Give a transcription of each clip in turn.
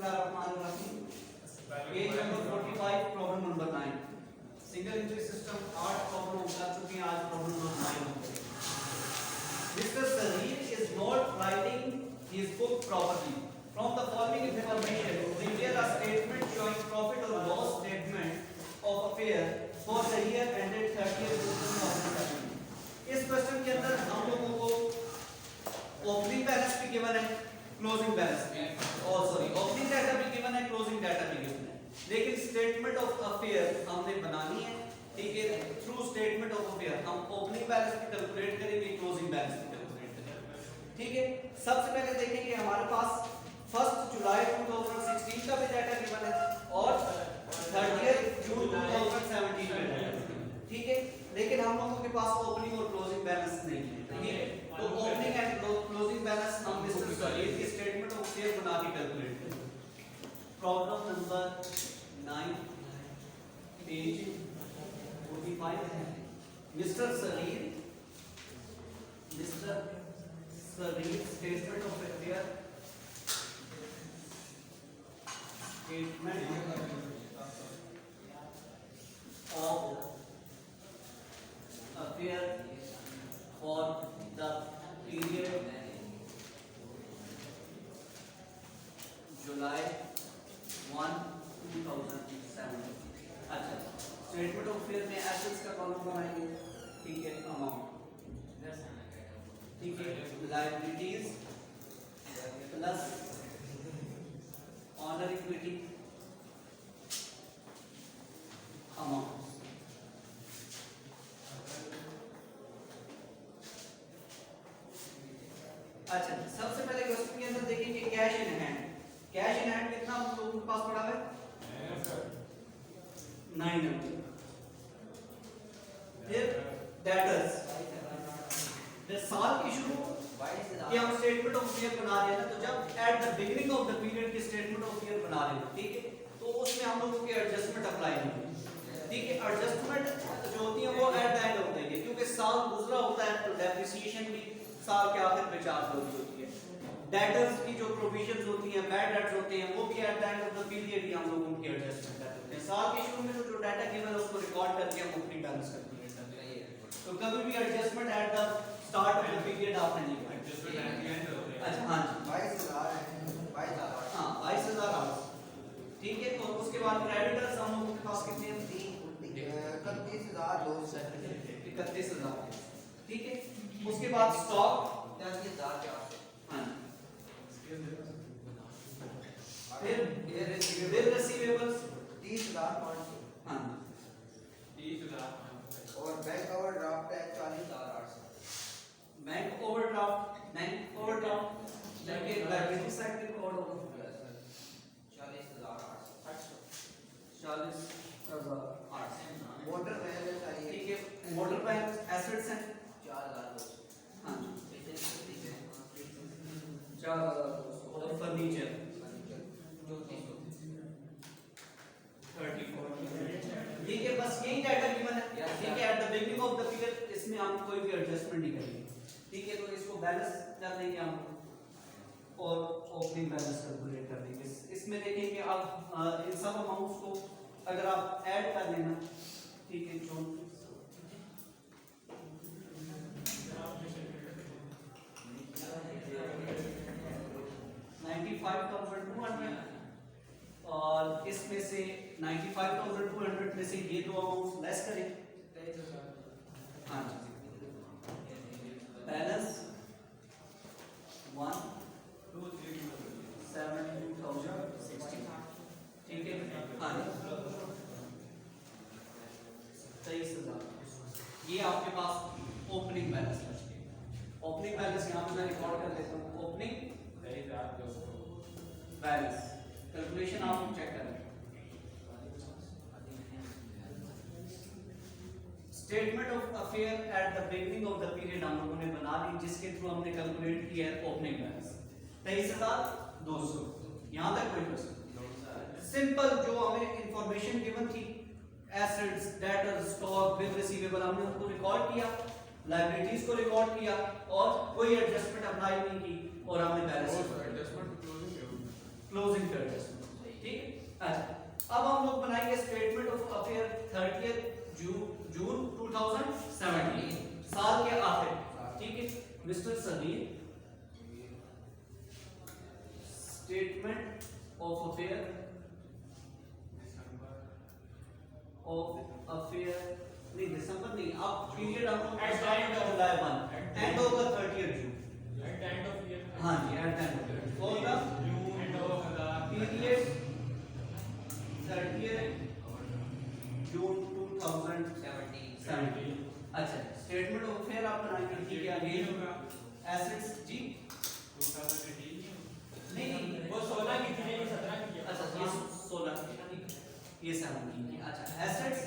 बिस्मिल्लाहिर्रहमानिर्रहीम। Page number 45, problem number 9। Single entry system 8 problem कर चुके हैं, आज प्रॉब्लम नंबर 9 होगी। Mr. Sarir is not writing his book properly. From the following information, prepare a statement showing profit or loss statement of affair for the year ended 30th June 2017. इस question के अंदर हम लोगों को opening balance भी given है, closing balance भी, और सॉरी ओपनिंग डाटा भी गिवन है, क्लोजिंग डाटा भी गिवन है, लेकिन स्टेटमेंट ऑफ अफेयर हमने बनानी है। ठीक है, थ्रू स्टेटमेंट ऑफ अफेयर हम ओपनिंग बैलेंस भी कैलकुलेट करेंगे, क्लोजिंग बैलेंस भी कैलकुलेट करेंगे। ठीक है, सबसे पहले देखेंगे हमारे पास 1 जुलाई 2016 का भी डाटा गिवन है और 30 जून 2017 का डाटा। ठीक है, लेकिन हम लोगों के पास ओपनिंग और क्लोजिंग बैलेंस नहीं है। ठीक है, तो ओपनिंग एंड क्लोजिंग बैलेंस हम मिस्टर सलीम की स्टेटमेंट ऑफ शेयर बना के कैलकुलेट करेंगे। प्रॉब्लम नंबर 9 पेज 45 है। Mister Salim statement of affair of affair for the period July 1, 2007। अच्छा, स्टेटमेंट ऑफ अफेयर में एसेट्स का कॉलम बनाएंगे। ठीक है, अमाउंट, ठीक है, liabilities plus honour equity amount. अच्छा, सबसे पहले क्वेश्चन के अंदर देखेंगे cash in hand. Cash in hand कितना हम लोगों के पास पड़ा है? 900। फिर डेटर्स, साल की शुरू कि हम स्टेटमेंट ऑफ ईयर बना रहे हैं ना, तो जब at the beginning of the period की स्टेटमेंट ऑफ ईयर बना रहे हैं, ठीक है, तो उसमें हम लोगों के एडजस्टमेंट अप्लाई होंगे। ठीक है, एडजस्टमेंट जो होती है वो एट द एंड होती है, क्योंकि साल गुजरा होता है तो डेप्रिसिएशन भी साल के आखिर पे चार्ज होती है। डेटर्स की जो प्रोविजंस होती हैं, बैड डेट्स होते हैं, वो भी at the end of the period ही हम लोग उनकी एडजस्टमेंट करते हैं। साल के शुरू में तो जो डाटा गिवन है उसको रिकॉर्ड करके हम ओपनिंग बैलेंस कैलकुलेट करते हैं। तो कभी भी adjustment eight the start of the period आपने नहीं किया। अच्छा, हां जी, 22,000 है, हां 22,000 आवर्स। ठीक है, तो उसके बाद क्रेडिटर्स हम लोगों के पास कितने हैं? 31,000। ठीक है, उसके बाद स्टॉक 40,000। हां, फिर बिल रिसीवेबल्स 30,500। हां, 30,500। और बैंक ओवरड्राफ्ट है 40,800। बैंक ओवरड्राफ्ट जबकि लायबिलिटी साइड पे कोड होगा 40,800। 40,800। मोटर वैन चाहिए। ठीक है, मोटर वैन एसेट्स हैं 4,200। हां, 4,200। और फर्नीचर 34। ठीक है, बस यही डाटा गिवन है। ठीक है, at the beginning of the period इसमें हम कोई भी एडजस्टमेंट नहीं करेंगे। ठीक है, तो इसको बैलेंस कर देंगे हम और ओपनिंग बैलेंस कैलकुलेट कर देंगे। इसमें देखेंगे आप इन सब अमाउंट्स को अगर आप ऐड कर लेना, ठीक है, जो 95,200 और इसमें से 95,200 में से ये दो अमाउंट्स लेस करें। हाँ जी, बैलेंस 1,72,060। ठीक है, हाँ जी, 23,000। ये आपके पास ओपनिंग बैलेंस है। ओपनिंग बैलेंस यहाँ पे मैं रिकॉर्ड कर लेता हूँ। ओपनिंग बैलेंस कैलकुलेशन आप चेक करें। Statement of affair at the beginning of the period हम लोगों ने बना ली, जिसके थ्रू हमने कैलकुलेट किया है ओपनिंग बैलेंस 23,200। यहां तक कोई क्वेश्चन? सिंपल जो हमें इंफॉर्मेशन गिवन थी, assets, debtors, stock, bill receivable, हमने उनको रिकॉर्ड किया, लायबिलिटीज को रिकॉर्ड किया और कोई एडजस्टमेंट अप्लाई नहीं की और हमने बैलेंस क्लोजिंग पे एडजस्टमेंट अब हम लोग बनाएंगे स्टेटमेंट ऑफ अफेयर 30 जून 2017 साल के आखिर, ठीक है। Mister Salim, statement of affair नहीं दिसंबर नहीं, अब पीरियड हम लोग स्टार्ट कर जुलाई 1 एंड होगा 30 जून, एंड ऑफ ईयर। हाँ जी at end for the end of period 30 June 2017। अच्छा, स्टेटमेंट ऑफ अफेयर आप बनाएंगे, ठीक है। अगेन एसेट्स जी 2018 नहीं वो 16 की थी, ये 17 की है। अच्छा ये 16 ये 17 की। अच्छा, एसेट्स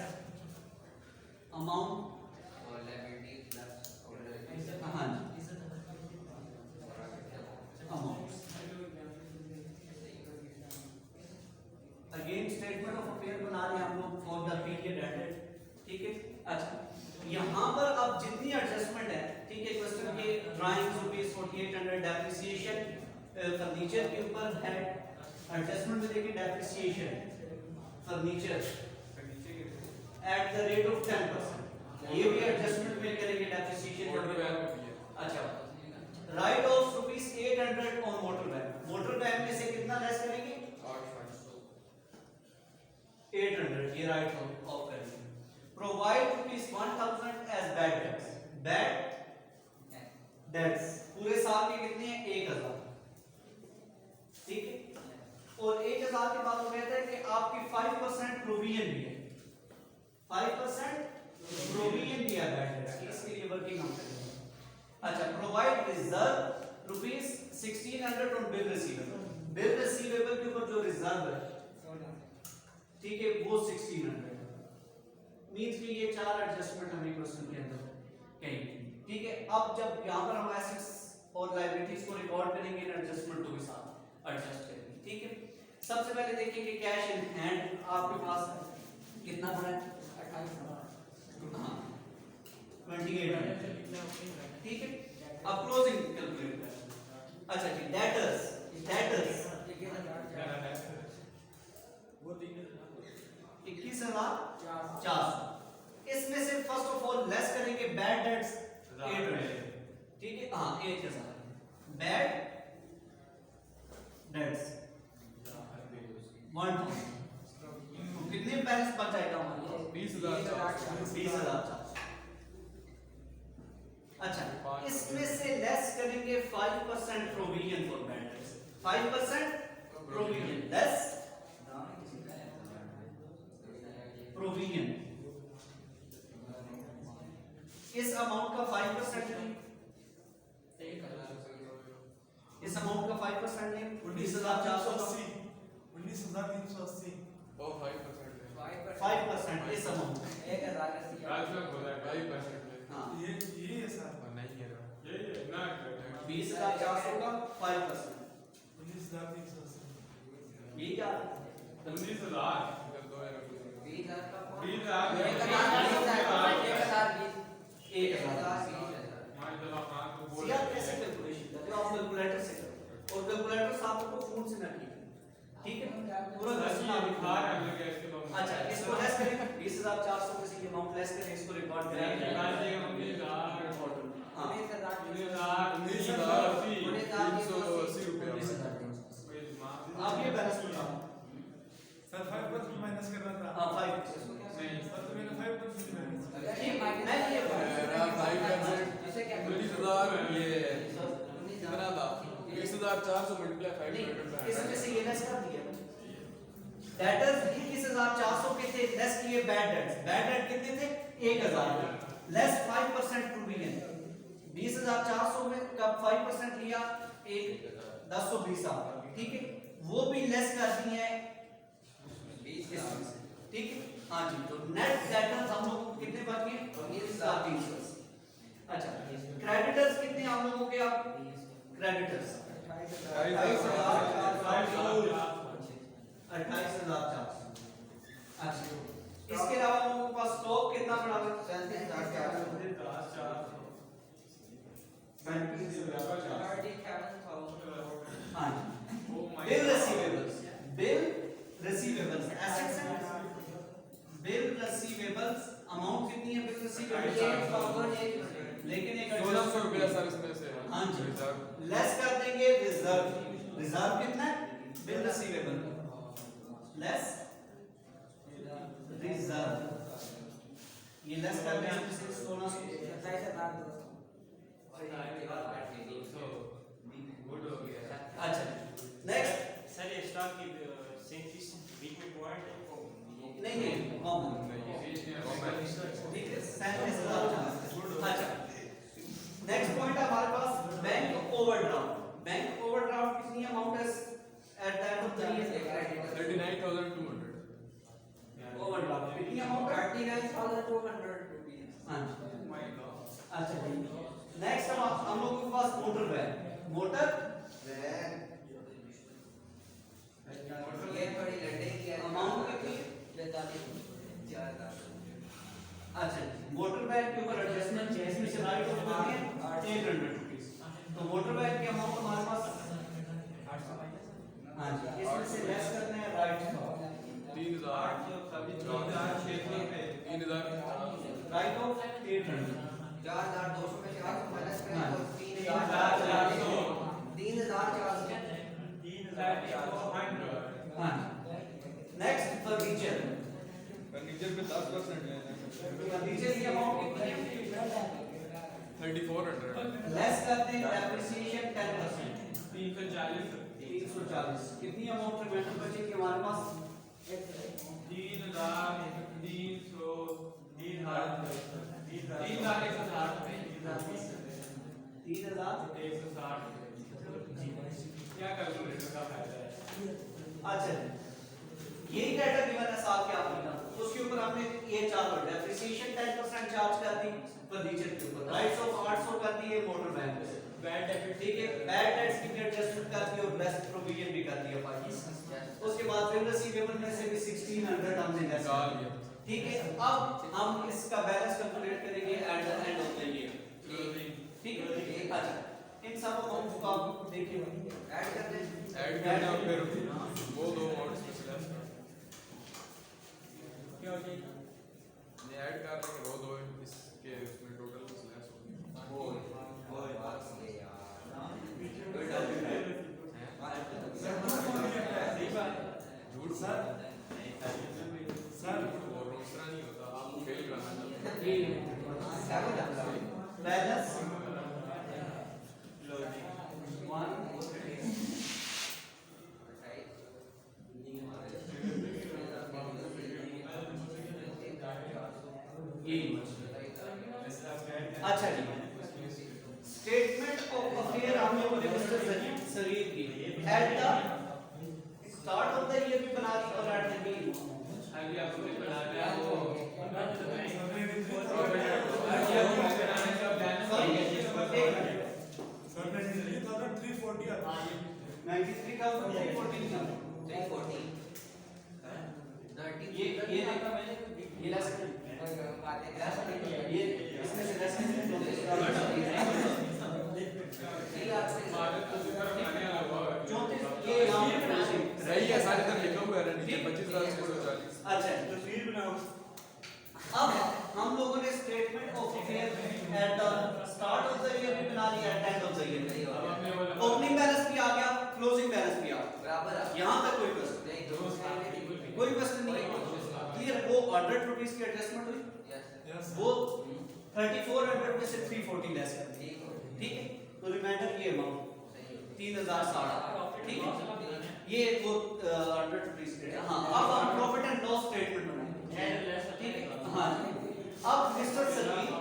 अमाउंट और लायबिलिटी प्लस हाँ जी amount. Again statement of affair बना रहे हैं हम लोग फॉर द पीरियड एंडेड, ठीक है। अच्छा, यहाँ पर अब जितनी एडजस्टमेंट है, ठीक है, क्वेश्चन के ड्राइंग्स ₹4800 डेप्रिसिएशन फर्नीचर के ऊपर है, एडजस्टमेंट में देखिए depreciation furniture at the rate of 10%, ये भी एडजस्टमेंट में करेंगे डेप्रिसिएशन। अच्छा, write off ₹800 on motor van, motor van में से कितना लेस करेंगे 800, ये राइट ऑफ करेंगे। Provide ₹1000 as bad debts, bad debts पूरे साल के कितने हैं 1000, ठीक है। और 1000 के बाद वो कहता है कि आपकी 5% प्रोविजन भी है, 5% प्रोविजन भी है बैड डेट्स की, इसके लिए वर्किंग हम करेंगे। अच्छा, provide reserve ₹1600 on bill receivable, bill receivable के ऊपर जो रिजर्व है, ठीक है, वो 1600 मींस कि ये चार एडजस्टमेंट हमें क्वेश्चन के अंदर कहेंगे, ठीक है। अब जब यहां पर हम एसेट्स और लायबिलिटीज को रिकॉर्ड करेंगे इन एडजस्टमेंटों के साथ एडजस्ट करेंगे, ठीक है। सबसे पहले देखेंगे कैश इन हैंड आपके पास कितना पड़ा है 2800, ठीक है। अब क्लोजिंग कैलकुलेट करें। अच्छा जी, डेटर्स वो 21,400, इसमें से फर्स्ट ऑफ ऑल लेस करेंगे बैड डेट्स 800, ठीक है, हाँ 1000 बैड डेट्स 1000, तो कितने बैलेंस बच जाएगा हमारे पास 20,400। अच्छा, इसमें से लेस करेंगे 5% provision for bad debts, 5% provision less provision, इस अमाउंट का 5% नहीं, इस अमाउंट का 5% नहीं 19,480, 19,380 और 5% 5% इस अमाउंट, 5% हाँ ये है सर नहीं है ये ना 20,400 का 5%, 19,380 ये क्या 19,000 सिया कैसे कैलकुलेशन करते हो आप कैलकुलेटर से करो, और कैलकुलेटर से आपको फोन से ना ठीक है, पूरा क्वेश्चन आप लिखा रहे हैं। अच्छा, इसको लेस करेंगे 20,400 में से ये अमाउंट लेस करें, इसको रिकॉर्ड करेंगे हां 19,380 रुपए। आप ये बैलेंस बताओ सर 5% माइनस करना था। हां 5 नहीं सर तो मैंने 5% माइनस किया। ठीक मैं ये 19,000 ये कितना था 20,400 मल्टीप्लाई 500 इसमें से ये लेस कर दिया डेटर्स 21,400 के थे, लेस किए बैड डेट्स, बैड डेट कितने थे 1000 लेस 5% प्रोविजन, 20,400 में कब 5% लिया 1020 आपका, ठीक है, वो भी लेस कर दिए हैं 20, ठीक है। हाँ जी, तो नेट डेटर्स हम लोगों को कितने बच गए 19,380। अच्छा, क्रेडिटर्स कितने हम लोगों के, आप क्रेडिटर्स 28,400। अच्छा, इसके अलावा हम लोगों के पास स्टॉक कितना पड़ा है 37,400। हाँ जी, बिल रिसीवेबल्स रिसीवेबल्स एसेट्स हैं, बिल रिसीवेबल्स अमाउंट कितनी है बिल रिसीवेबल्स, लेकिन एक 1600 रुपया सर इसमें से हाँ जी रिजर्व लेस कर देंगे रिजर्व, रिजर्व कितना है बिल रिसीवेबल लेस रिजर्व, ये लेस कर देंगे इसमें से 1600 अच्छा नेक्स्ट सर ये स्टॉक की 37 वीक में पॉइंट है नहीं कॉमन ठीक है 37,000 अच्छा नेक्स्ट पॉइंट हमारे पास बैंक ओवरड्राफ्ट, बैंक ओवरड्राफ्ट कितनी अमाउंट है eight the end of the year 39,200 overdraft कितनी अमाउंट है 39,200 rupees. हां अच्छा नेक्स्ट हम लोगों के पास मोटर वैन, मोटर ये बड़ी लड़ाई की है अमाउंट कितनी 42,000. अच्छा मोटर वैन के ऊपर एडजस्टमेंट इसमें से राइट ऑफ करते हैं 800 रुपीस, तो मोटर वैन की अमाउंट हमारे पास हां जी इसमें से लेस करते हैं राइट 3,000 राइट ऑफ 800 4,200 में 400 माइनस करें हाँ। तो 3,400. हां नेक्स्ट फर्नीचर, फर्नीचर पे 10% है फर्नीचर की अमाउंट कितनी है 3400 लेस करते हैं डेप्रिसिएशन 10% 340 340 कितनी अमाउंट रिमेंडर बचेगी हमारे पास 3,160 क्या कैलकुलेटर का फायदा है अच्छा यही डाटा गिवन है साल के आखिर का, उसके ऊपर हमने ये चार्ज डेप्रिसिएशन 10% चार्ज कर दी फर्नीचर के ऊपर, राइट्स ऑफ 800 कर दी है मोटर वैन पे, बैड डेट ठीक है बैड डेट्स की भी एडजस्टमेंट कर दी और बेस्ट प्रोविजन भी कर दिया पाई, उसके बाद बिल रिसीवेबल में से भी 1600 हमने लेस कर दिया ठीक है। अब हम इसका बैलेंस कैलकुलेट करेंगे eight the end of the year ठीक है। अच्छा इन सब अमाउंट को आप देखिए ऐड कर दें. ऐड करना और फिर वो दो अमाउंट्स में से लेस कर क्या हो जाएगा ये ऐड कर लेंगे वो दो इसके उसमें टोटल में से लेस हो झूठ सर सर और इस तरह नहीं होता आप फेल करना चाहते बैलेंस अच्छा जी स्टेटमेंट ऑफ अफेयर हम लोगों ने मिस्टर सरीर की eight the start of the year भी बना दी और एट द एंड आगे आपको बना दिया वो सर ने 3,340 आता है 93,314 ये देखा मैंने ये लेस ये इसमें से लेस ये यहाँ सही है सारे तरह लिखा हुआ है नीचे 25,000 से 40 अच्छा अब हम लोगों ने statement of affair at the start of the year भी बना लिया at end of the year opening balance भी आ गया क्लोजिंग बैलेंस भी आ गया बराबर है. यहाँ तक कोई क्वेश्चन कोई क्वेश्चन नहीं है क्लियर वो 100 रुपीस की एडजस्टमेंट हुई यस वो 3400 में से 340 लेस कर दी ठीक है तो रिमाइंडर ये अमाउंट 3,060 ठीक है ये वो 100 रुपीस के हाँ अब हम प्रॉफिट एंड लॉस स्टेटमेंट बनाएंगे ठीक है हाँ अब mister Salim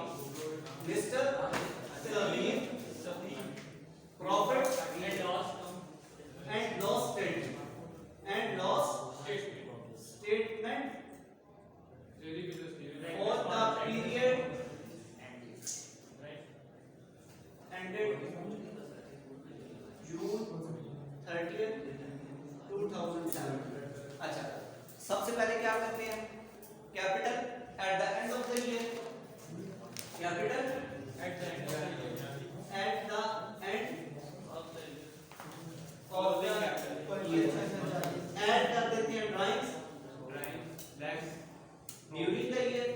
profit and loss statement for the period ended June 30th 2007 अच्छा सबसे पहले क्या करते हैं capital eight the end of the year capital eight the end of the year add कर देते हैं ड्राइंग्स ड्यूरिंग द ईयर।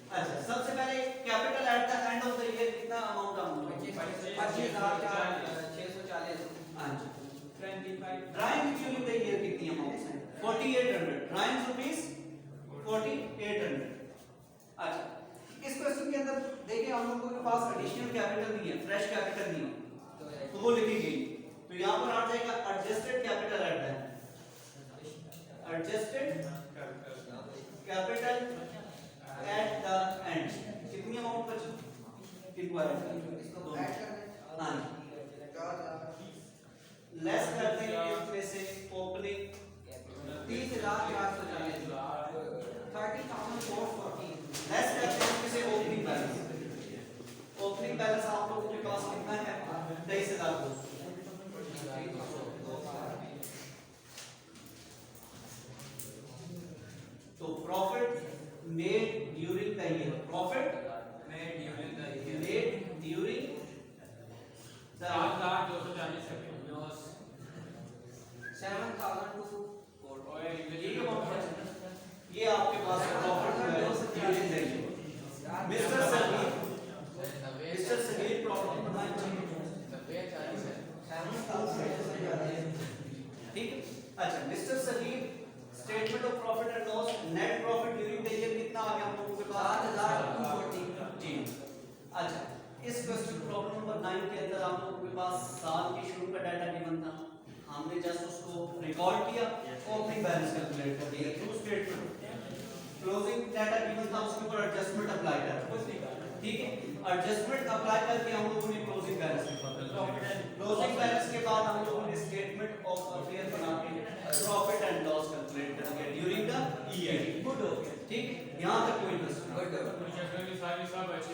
अच्छा, सबसे पहले capital eight the end of the year कितना अमाउंट हम लोग 25,640। हां जी। ड्राइंग ड्यूरिंग द ईयर कितनी अमाउंट है 4800 ड्राइंग रुपीस 4800। अच्छा, इस क्वेश्चन के अंदर देखिए हम लोगों के पास एडिशनल कैपिटल नहीं है, फ्रेश कैपिटल नहीं है, तो वो लिखी गई। तो यहां पर आ जाएगा adjusted capital at the adjusted capital eight the and कितनी अमाउंट बची इंक्वायरी इसको ऐड करना हां लेस करते हैं इसमें से ओपनिंग 30,440 30,440 लेस करते हैं इसमें से ओपनिंग बैलेंस। ओपनिंग बैलेंस आप लोगों के पास कितना है 23,200। तो profit made during the year, profit made during the year, made during the 7,240 ये आपके पास profit during the year. Mister Salim profit बताएं ठीक है। अच्छा, mister Salim statement of profit and loss net profit during the year कितना आ गया हम लोगों के पास 7,240 जी। अच्छा, इस क्वेश्चन प्रॉब्लम नंबर 9 के अंदर हम लोगों के पास साल के शुरू का डाटा गिवन था, हमने जस्ट उसको रिकॉर्ड किया, ओपनिंग बैलेंस कैलकुलेट कर दिया through statement. Closing data given था, उसके ऊपर एडजस्टमेंट अप्लाई कर ठीक है। एडजस्टमेंट अप्लाई करके हम लोगों ने क्लोजिंग बैलेंस निकाला। क्लोजिंग बैलेंस के बाद हम लोगों ने स्टेटमेंट ऑफ अफेयर बना के प्रॉफिट एंड लॉस कैलकुलेट कर दिया ड्यूरिंग द ईयर। गुड हो गया ठीक है, यहां तक कोई प्रश्न गुड मुझे अगर सारी सब अच्छी